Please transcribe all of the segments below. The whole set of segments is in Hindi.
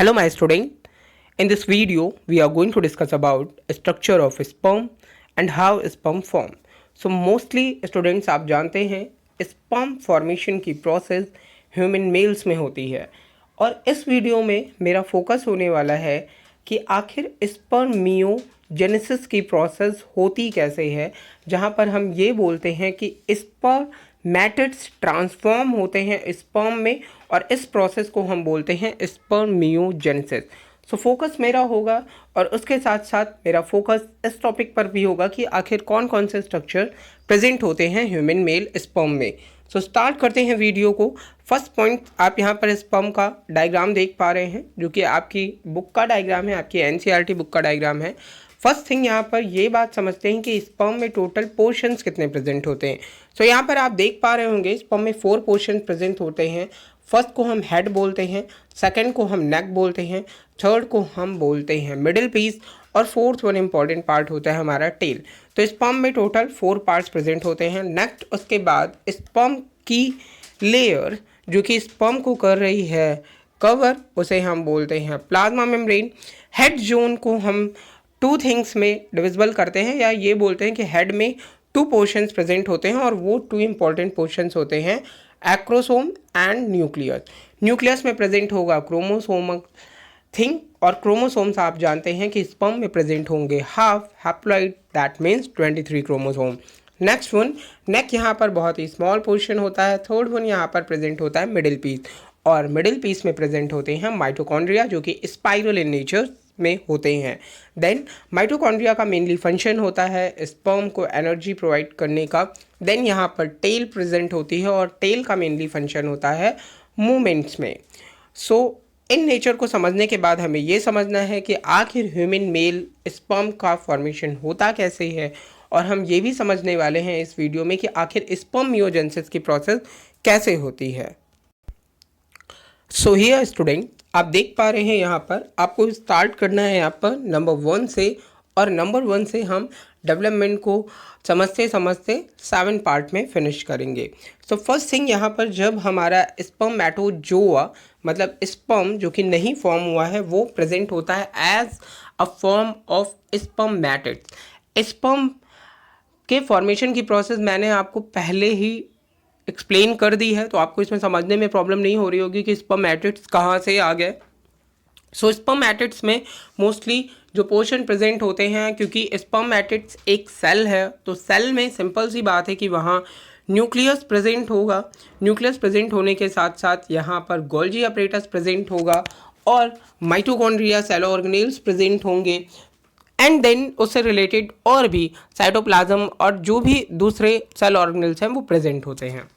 Hello my student. In this video we are going to discuss about structure of sperm and how sperm form. So mostly students आप जानते हैं sperm formation की process human males में होती है और इस वीडियो में मेरा फोकस होने वाला है कि आखिर स्पर्मियोजेनेसिस की प्रोसेस होती कैसे है, जहाँ पर हम ये बोलते हैं कि स्पर्मेटिड्स ट्रांसफॉर्म होते हैं स्पर्म में और इस प्रोसेस को हम बोलते हैं स्पर्मियोजेनेसिस। सो फोकस मेरा होगा और उसके साथ साथ मेरा फोकस इस टॉपिक पर भी होगा कि आखिर कौन कौन से स्ट्रक्चर प्रेजेंट होते हैं ह्यूमन मेल स्पर्म में। सो स्टार्ट करते हैं वीडियो को। फर्स्ट पॉइंट, आप यहाँ पर स्पर्म का डायग्राम देख पा रहे हैं जो कि आपकी बुक का डायग्राम है, आपकी एनसीईआरटी बुक का डायग्राम है। फर्स्ट थिंग यहाँ पर ये बात समझते हैं कि स्पर्म में टोटल पोर्शंस कितने प्रेजेंट होते हैं। सो यहाँ पर आप देख पा रहे होंगे स्पर्म में 4 पोर्शन प्रेजेंट होते हैं। फर्स्ट को हम हेड बोलते हैं, सेकंड को हम नेक बोलते हैं, थर्ड को हम बोलते हैं मिडिल पीस और फोर्थ वन इंपॉर्टेंट पार्ट होता है हमारा टेल। तो स्पर्म में टोटल 4 पार्ट्स प्रेजेंट होते हैं। नेक्स्ट उसके बाद स्पर्म की लेयर जो कि स्पर्म को कर रही है कवर, उसे हम बोलते हैं प्लाज्मा मेम्ब्रेन। हेड जोन को हम 2 थिंग्स में डिविजिबल करते हैं, या ये बोलते हैं कि हेड में 2 पोर्शंस प्रेजेंट होते हैं और वो 2 इंपॉर्टेंट पोर्शंस होते हैं एक्रोसोम एंड न्यूक्लियस। न्यूक्लियस में प्रेजेंट होगा क्रोमोसोमल थिंग और क्रोमोसोम्स आप जानते हैं कि स्पर्म में प्रेजेंट होंगे half haploid, that means 23 chromosome. Next one, neck यहाँ पर बहुत ही स्मॉल पोर्शन होता है। थर्ड वन यहाँ पर प्रेजेंट होता है मिडिल पीस और मिडिल पीस में प्रेजेंट होते हैं माइटोकॉन्ड्रिया जो कि स्पाइरल इन नेचर में होते हैं। देन माइटोकॉन्ड्रिया का मेनली फंक्शन होता है स्पर्म को एनर्जी प्रोवाइड करने का। देन यहाँ पर टेल प्रेजेंट होती है और टेल का मेनली फंक्शन होता है मूवमेंट्स में। सो इन नेचर को समझने के बाद हमें ये समझना है कि आखिर ह्यूमन मेल स्पर्म का फॉर्मेशन होता कैसे है, और हम ये भी समझने वाले हैं इस वीडियो में कि आखिर स्पर्मियोजेनेसिस की प्रोसेस कैसे होती है। सो हियर स्टूडेंट, आप देख पा रहे हैं यहाँ पर आपको स्टार्ट करना है यहाँ पर नंबर 1 से, और नंबर 1 से हम डेवलपमेंट को समझते समझते 7 पार्ट में फिनिश करेंगे। तो फर्स्ट थिंग यहाँ पर जब हमारा स्पर्मेटोजोआ मतलब स्पर्म जो कि नहीं फॉर्म हुआ है वो प्रेजेंट होता है as a form of spermatids. Sperm के फॉर्मेशन की प्रोसेस मैंने आपको पहले ही एक्सप्लेन कर दी है, तो आपको इसमें समझने में प्रॉब्लम नहीं हो रही होगी कि स्पर्मेटिड्स कहाँ से आ गए। सो स्पर्मेटिड्स में मोस्टली जो पोर्शन प्रेजेंट होते हैं, क्योंकि स्पर्मेटिड्स एक सेल है तो सेल में सिंपल सी बात है कि वहाँ न्यूक्लियस प्रेजेंट होगा। न्यूक्लियस प्रेजेंट होने के साथ साथ यहाँ पर गोल्जी अपरेटस प्रेजेंट होगा और माइटोकॉन्ड्रिया सेल ऑर्गेनेल्स प्रेजेंट होंगे, एंड देन उससे रिलेटेड और भी साइटोप्लाज्म और जो भी दूसरे सेल ऑर्गेनेल्स हैं वो प्रेजेंट होते हैं।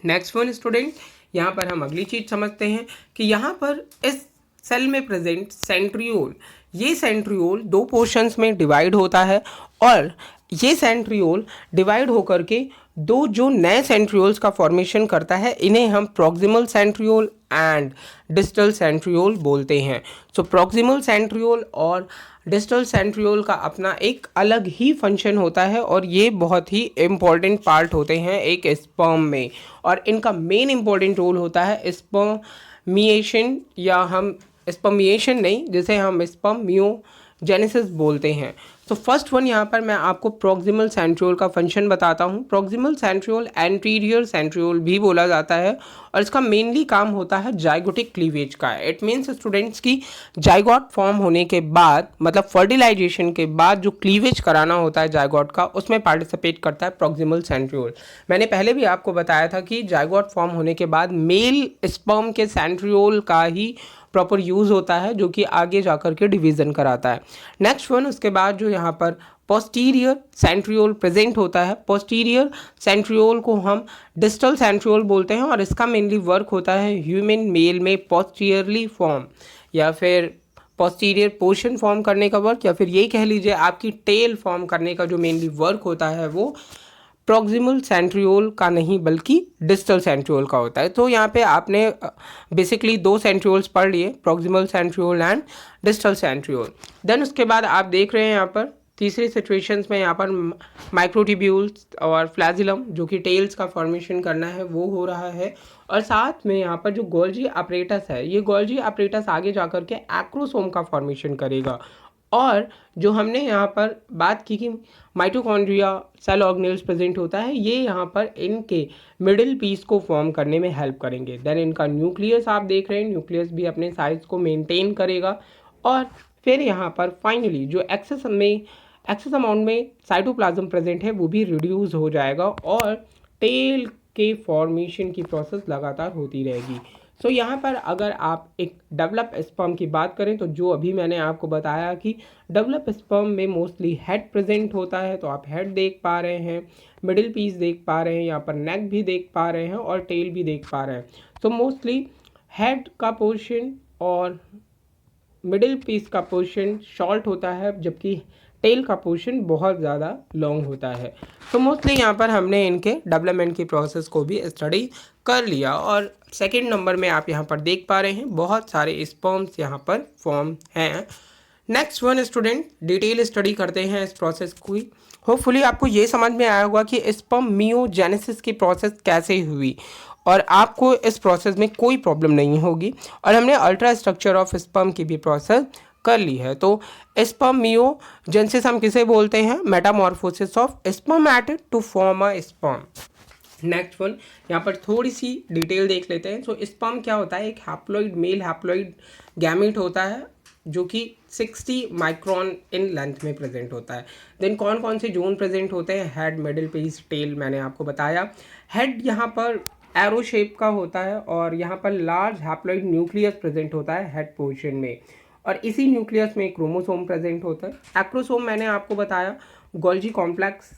नेक्स्ट वन स्टूडेंट, यहाँ पर हम अगली चीज़ समझते हैं कि यहाँ पर इस सेल में प्रेजेंट सेंट्रियोल, ये सेंट्रियोल 2 पोर्शंस में डिवाइड होता है और ये सेंट्रियोल डिवाइड होकर के 2 जो नए सेंट्रियोल्स का फॉर्मेशन करता है, इन्हें हम proximal centriole and distal centriole बोलते हैं। सो प्रॉक्सिमल सेंट्रियोल और डिस्टल सेंट्रियोल का अपना एक अलग ही फंक्शन होता है और ये बहुत ही इम्पॉर्टेंट पार्ट होते हैं एक स्पर्म में, और इनका मेन इम्पॉर्टेंट रोल होता है स्पर्मिएशन, या हम स्पर्मिएशन नहीं, जिसे हम स्पर्मियोजेनेसिस बोलते हैं। तो फर्स्ट वन यहाँ पर मैं आपको प्रॉक्सिमल सेंट्रियोल का फंक्शन बताता हूँ। प्रॉक्सिमल सेंट्रियोल एंटीरियर सेंट्रियोल भी बोला जाता है और इसका मेनली काम होता है जाइगोटिक क्लीवेज का। इट मीन्स स्टूडेंट्स की जाइगोट फॉर्म होने के बाद मतलब फर्टिलाइजेशन के बाद जो क्लीवेज कराना होता है जाइगोट का, उसमें पार्टिसिपेट करता है प्रॉक्सिमल सेंट्रियोल। मैंने पहले भी आपको बताया था कि जाइगोट फॉर्म होने के बाद मेल स्पर्म के सेंट्रियोल का ही प्रॉपर यूज़ होता है जो कि आगे जाकर के डिवीज़न कराता है। नेक्स्ट वन, उसके बाद जो यहाँ पर पोस्टीरियर सेंट्रियोल प्रेजेंट होता है, पोस्टीरियर सेंट्रियोल को हम डिस्टल सेंट्रियोल बोलते हैं और इसका मेनली वर्क होता है ह्यूमन मेल में पोस्टीरियरली फॉर्म या फिर पोस्टीरियर पोर्शन फॉर्म करने का वर्क, या फिर ये कह लीजिए आपकी टेल फॉर्म करने का जो मेनली वर्क होता है वो प्रॉक्सिमल सेंट्रियोल का नहीं बल्कि डिस्टल सेंट्रियोल का होता है। तो यहाँ पे आपने बेसिकली 2 सेंट्रियोल्स पढ़ लिए, proximal centriole and distal centriole. Then उसके बाद आप देख रहे हैं यहाँ पर तीसरी सिचुएशंस में यहाँ पर माइक्रोट्यूब्यूल्स और फ्लैजिलम जो कि टेल्स का फॉर्मेशन करना है वो हो रहा है। और साथ में यहाँ पर जो गोल्जी अपरेटस है, ये गोल्जी अपरेटस आगे जाकर के एक्रोसोम का फॉर्मेशन करेगा। और जो हमने यहाँ पर बात की कि माइटोकॉन्ड्रिया सेल ऑर्गेनेल्स प्रेजेंट होता है, ये यहाँ पर इनके मिडिल पीस को फॉर्म करने में हेल्प करेंगे। देन इनका न्यूक्लियस आप देख रहे हैं, न्यूक्लियस भी अपने साइज को मेंटेन करेगा। और फिर यहाँ पर फाइनली जो एक्सेस अमाउंट में साइटोप्लाज्म प्रेजेंट है वो भी रिड्यूस हो जाएगा और टेल के फॉर्मेशन की प्रोसेस लगातार होती रहेगी। सो यहाँ पर अगर आप एक डेवलप स्पर्म की बात करें तो जो अभी मैंने आपको बताया कि डेवलप स्पर्म में मोस्टली हेड प्रेजेंट होता है, तो आप हेड देख पा रहे हैं, मिडिल पीस देख पा रहे हैं, यहाँ पर नेक भी देख पा रहे हैं और टेल भी देख पा रहे हैं। तो मोस्टली हेड का पोर्शन और मिडिल पीस का पोर्शन शॉर्ट होता है, जबकि टेल का पोर्शन बहुत ज़्यादा लॉन्ग होता है। तो मोस्टली यहाँ पर हमने इनके डेवलपमेंट की प्रोसेस को भी स्टडी कर लिया। और सेकंड नंबर में आप यहाँ पर देख पा रहे हैं बहुत सारे स्पर्म्स यहाँ पर फॉर्म हैं। Next one student detail study करते हैं इस प्रोसेस को। होपफुली आपको ये समझ में आया होगा कि स्पर्म मियोजेनेसिस की प्रोसेस कैसे हुई और आपको इस प्रोसेस में कोई प्रॉब्लम नहीं होगी। और हमने अल्ट्रा स्ट्रक्चर ऑफ स्पर्म की भी प्रोसेस कर ली है। तो स्पर्म मियोजेनेसिस हम किसे बोलते हैं? Metamorphosis of spermatid to form a sperm. Next one यहाँ पर थोड़ी सी डिटेल देख लेते हैं। तो स्पर्म क्या होता है? एक हैप्लॉइड मेल हैप्लॉइड गैमेट होता है जो कि 60 माइक्रोन इन लेंथ में प्रेजेंट होता है। देन कौन कौन से जोन प्रेजेंट होते हैं? हेड, मिडिल पीस, टेल, मैंने आपको बताया। हेड यहाँ पर एरो शेप का होता है और यहाँ पर लार्ज हैप्लॉइड न्यूक्लियस प्रेजेंट होता है हेड पोर्शन में, और इसी न्यूक्लियस में क्रोमोसोम प्रेजेंट होता है। एक्रोसोम मैंने आपको बताया गोल्जी कॉम्प्लेक्स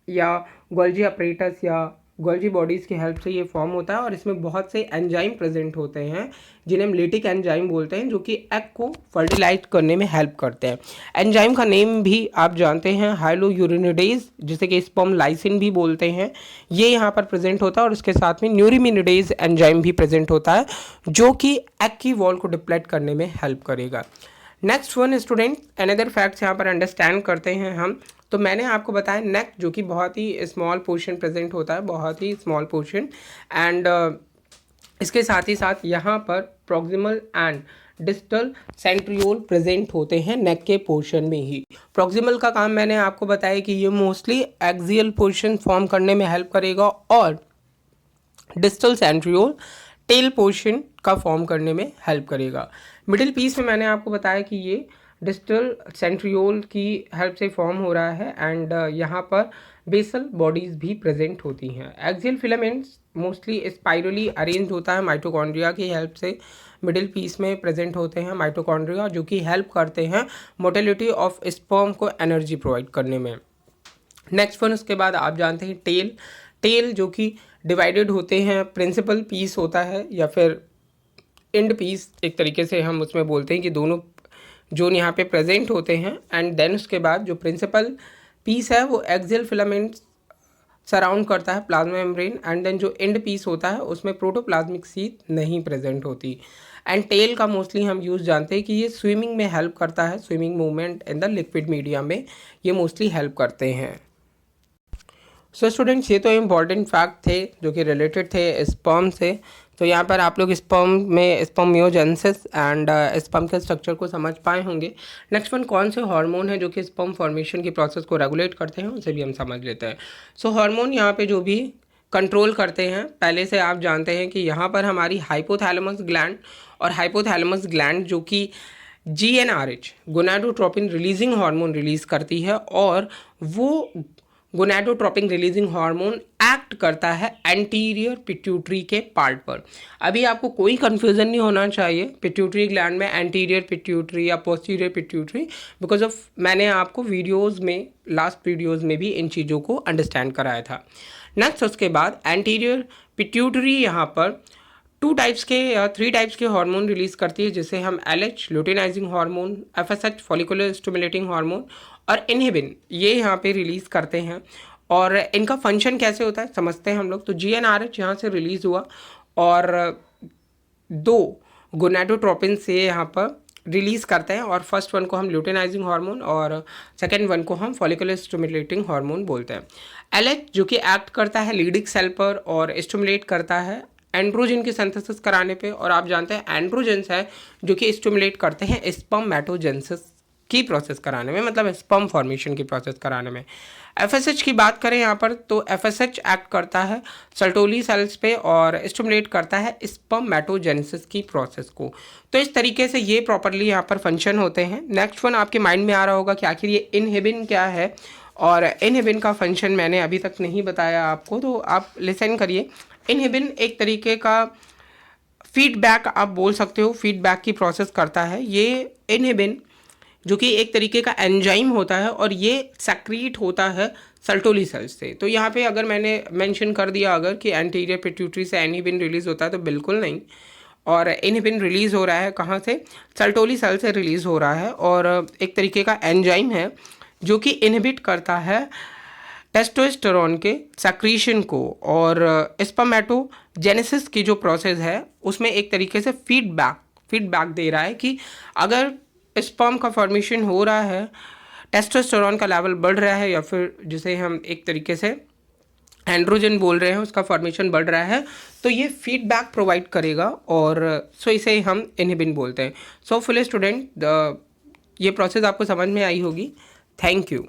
या गोल्जी अपरेटस या गोल्जी बॉडीज़ की हेल्प से ये फॉर्म होता है और इसमें बहुत से एंजाइम प्रेजेंट होते हैं जिन्हें हम लेटिक एंजाइम बोलते हैं, जो कि एग को फर्टिलाइज करने में हेल्प करते हैं। एंजाइम का नेम भी आप जानते हैं, हाइलोयूरिनिडेज, जिसे कि स्पर्म लाइसिन भी बोलते हैं, ये यहाँ पर प्रेजेंट होता है। और उसके साथ में न्यूरिमिनिडेज एंजाइम भी प्रेजेंट होता है जो कि एग की वॉल को डिप्लेट करने में हेल्प करेगा। Next one student another facts यहाँ पर अंडरस्टैंड करते हैं हम। तो मैंने आपको बताया नेक जो कि बहुत ही स्मॉल पोर्शन प्रेजेंट होता है, बहुत ही स्मॉल पोर्शन, एंड इसके साथ ही साथ यहाँ पर proximal and distal centriole present होते हैं नेक के पोर्शन में ही। प्रॉक्सिमल का काम मैंने आपको बताया कि ये मोस्टली एक्सियल पोर्शन फॉर्म करने में हेल्प करेगा और डिस्टल सेंट्रियोल टेल पोर्शन का फॉर्म करने में हेल्प करेगा। मिडिल पीस में मैंने आपको बताया कि ये डिस्टल सेंट्रियोल की हेल्प से फॉर्म हो रहा है एंड यहाँ पर बेसल बॉडीज़ भी प्रेजेंट होती हैं। Axial filaments mostly spirally arrange होता है माइटोकॉन्ड्रिया की हेल्प से। मिडिल पीस में प्रेजेंट होते हैं माइटोकॉन्ड्रिया जो कि हेल्प करते हैं मोटिलिटी ऑफ स्पर्म को एनर्जी प्रोवाइड करने में। नेक्स्ट वन उसके बाद आप जानते हैं टेल जो कि डिवाइडेड होते हैं, प्रिंसिपल पीस होता है या फिर एंड पीस एक तरीके से हम उसमें बोलते हैं कि दोनों जोन यहाँ पे प्रेजेंट होते हैं। एंड देन उसके बाद जो प्रिंसिपल पीस है वो एक्सियल फिलामेंट सराउंड करता है प्लाज्मा मेम्ब्रेन, एंड देन जो एंड पीस होता है उसमें प्रोटोप्लाज्मिक सीथ नहीं प्रेजेंट होती। एंड टेल का मोस्टली हम यूज़ जानते हैं कि ये स्विमिंग में हेल्प करता है, swimming movement in the liquid media में ये मोस्टली हेल्प करते हैं। सो स्टूडेंट्स ये तो इम्पॉर्टेंट फैक्ट थे जो कि रिलेटेड थे स्पर्म से। तो यहाँ पर आप लोग स्पर्म में स्पर्म मियोजेनेसिस एंड स्पर्म के स्ट्रक्चर को समझ पाए होंगे। नेक्स्ट वन कौन से हार्मोन है जो कि स्पर्म फॉर्मेशन की प्रोसेस को रेगुलेट करते हैं, उसे भी हम समझ लेते हैं। सो हार्मोन यहाँ पे जो भी कंट्रोल करते हैं, पहले से आप जानते हैं कि यहाँ पर हमारी हाइपोथैलेमस ग्लैंड और हाइपोथैलेमस ग्लैंड जो कि GnRH gonadotropin releasing hormone release करती है और वो गोनाडोट्रोपिन रिलीजिंग हार्मोन एक्ट करता है एंटीरियर पिट्यूटरी के पार्ट पर। अभी आपको कोई कंफ्यूजन नहीं होना चाहिए पिट्यूटरी ग्लैंड में एंटीरियर पिट्यूटरी या पोस्टीरियर पिट्यूटरी, बिकॉज ऑफ मैंने आपको वीडियोस में लास्ट वीडियोस में भी इन चीज़ों को अंडरस्टैंड कराया था। नेक्स्ट उसके बाद एंटीरियर पिट्यूटरी यहाँ पर 2 टाइप्स के या 3 टाइप्स के हार्मोन रिलीज़ करती है, जिसे हम LH luteinizing hormone, FSH follicular stimulating hormone और इनहिबिन ये यहाँ पे रिलीज़ करते हैं। और इनका फंक्शन कैसे होता है समझते हैं हम लोग। तो GnRH यहाँ से रिलीज़ हुआ और 2 गोनाडोट्रोपिन से यहाँ पर रिलीज़ करते हैं, और फर्स्ट वन को हम ल्यूटेनाइजिंग हार्मोन और सेकेंड वन को हम फॉलिकुलर स्टिमुलेटिंग हार्मोन बोलते हैं। एलएच जो कि एक्ट करता है लीडिक सेल पर और स्टिमुलेट करता है एंड्रोजन की सिंथेसिस कराने पे, और आप जानते हैं एंड्रोजेंस है जो कि स्टिमुलेट करते हैं स्पर्मेटोजेनेसिस की प्रोसेस कराने में, मतलब स्पर्म फॉर्मेशन की प्रोसेस कराने में। एफएसएच की बात करें यहाँ पर, तो एफएसएच एक्ट करता है सर्टोली सेल्स पे और स्टिमुलेट करता है स्पर्मेटोजेनेसिस की प्रोसेस को। तो इस तरीके से ये प्रॉपरली यहाँ पर फंक्शन होते हैं। नेक्स्ट वन आपके माइंड में आ रहा होगा कि आखिर ये इनहिबिन क्या है, और इनहिबिन का फंक्शन मैंने अभी तक नहीं बताया आपको, तो आप लिसन करिए। इनहिबिन एक तरीके का फीडबैक आप बोल सकते हो, फीडबैक की प्रोसेस करता है। ये इनहिबिन जो कि एक तरीके का एंजाइम होता है और ये सेक्रीट होता है सर्टोली सेल्स से। तो यहाँ पे अगर मैंने मेंशन कर दिया अगर कि एंटीरियर पिट्यूटरी से इनहिबिन रिलीज़ होता है, तो बिल्कुल नहीं। और इनहिबिन रिलीज़ हो रहा है कहाँ से? सर्टोली सेल से रिलीज़ हो रहा है, और एक तरीके का एंजाइम है जो कि इनहिबिट करता है टेस्टोस्टेरोन के सेक्रीशन को, और स्पर्मेटोजेनेसिस की जो प्रोसेस है उसमें एक तरीके से फीडबैक दे रहा है कि अगर स्पर्म का फॉर्मेशन हो रहा है, टेस्टोस्टेरोन का लेवल बढ़ रहा है, या फिर जिसे हम एक तरीके से एंड्रोजन बोल रहे हैं उसका फॉर्मेशन बढ़ रहा है, तो ये फीडबैक प्रोवाइड करेगा, और सो इसे हम इनहिबिन बोलते हैं। सो फुल स्टूडेंट, ये प्रोसेस आपको समझ में आई होगी। Thank you.